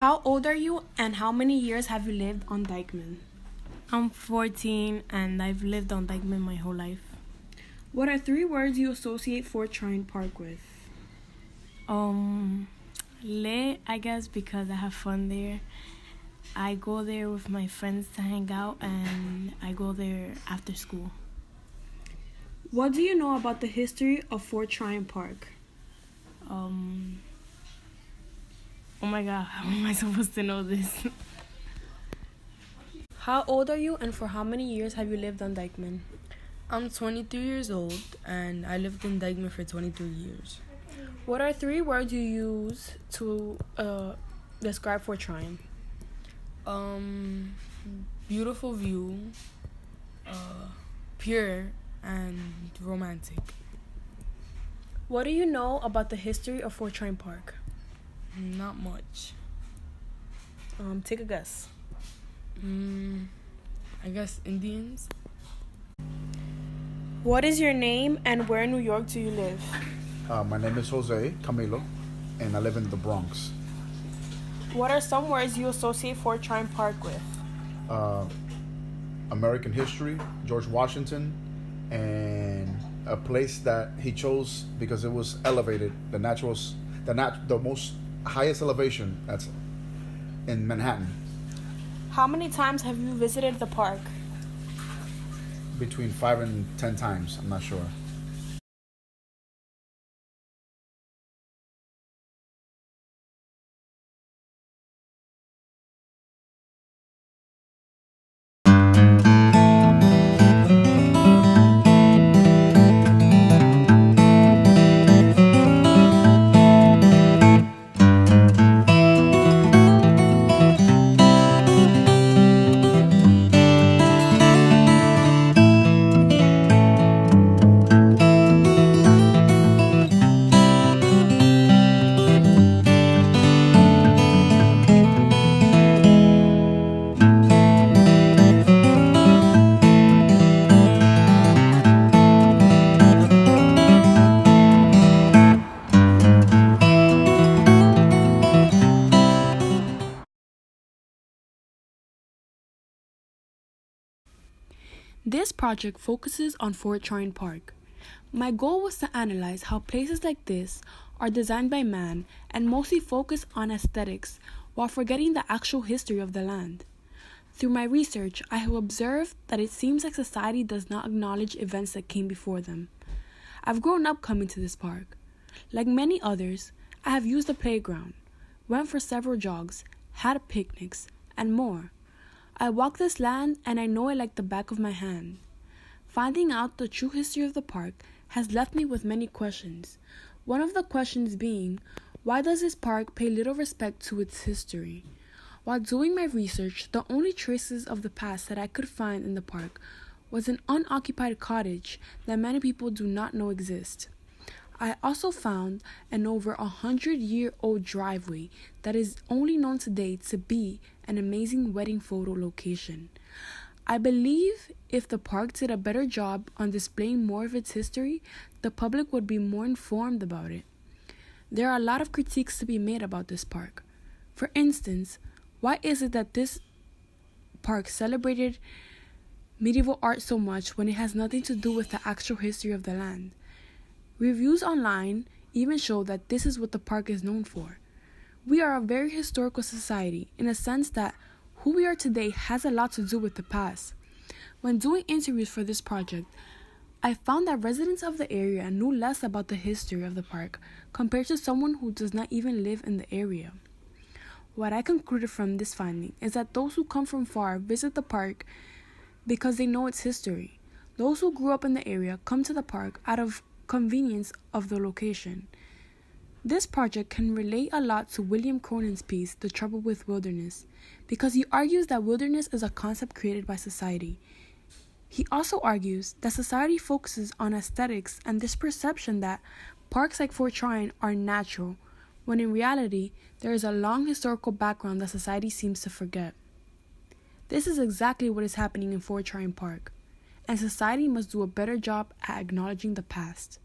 How old are you and how many years have you lived on Dykeman? I'm 14 and I've lived on Dykeman my whole life. What are 3 words you associate Fort Tryon Park with? Lit, I guess, because I have fun there. I go there with my friends to hang out and I go there after school. What do you know about the history of Fort Tryon Park? Oh my god, how am I supposed to know this? How old are you and for how many years have you lived on Dykeman? I'm 23 years old and I lived in Dykeman for 23 years. What are 3 words you use to describe Fort Tryon? Beautiful view, pure, and romantic. What do you know about the history of Fort Tryon Park? Not much. Take a guess. I guess Indians. What is your name and where in New York do you live? My name is Jose Camilo, and I live in the Bronx. What are some words you associate Fort Tryon Park with? American history, George Washington, and a place that he chose because it was elevated, the most highest elevation that's in Manhattan. How many times have you visited the park? Between 5 and 10 times, I'm not sure. This project focuses on Fort Tryon Park. My goal was to analyze how places like this are designed by man and mostly focus on aesthetics while forgetting the actual history of the land. Through my research, I have observed that it seems like society does not acknowledge events that came before them. I've grown up coming to this park. Like many others, I have used the playground, went for several jogs, had picnics, and more. I walk this land and I know it like the back of my hand. Finding out the true history of the park has left me with many questions. One of the questions being, why does this park pay little respect to its history? While doing my research, the only traces of the past that I could find in the park was an unoccupied cottage that many people do not know exists. I also found an over 100-year-old driveway that is only known today to be an amazing wedding photo location. I believe if the park did a better job on displaying more of its history, the public would be more informed about it. There are a lot of critiques to be made about this park. For instance, why is it that this park celebrated medieval art so much when it has nothing to do with the actual history of the land? Reviews online even show that this is what the park is known for. We are a very historical society in a sense that who we are today has a lot to do with the past. When doing interviews for this project, I found that residents of the area knew less about the history of the park compared to someone who does not even live in the area. What I concluded from this finding is that those who come from far visit the park because they know its history. Those who grew up in the area come to the park out of convenience of the location. This project can relate a lot to William Cronin's piece, The Trouble with Wilderness, because he argues that wilderness is a concept created by society. He also argues that society focuses on aesthetics and this perception that parks like Fort Tryon are natural, when in reality, there is a long historical background that society seems to forget. This is exactly what is happening in Fort Tryon Park, and society must do a better job at acknowledging the past.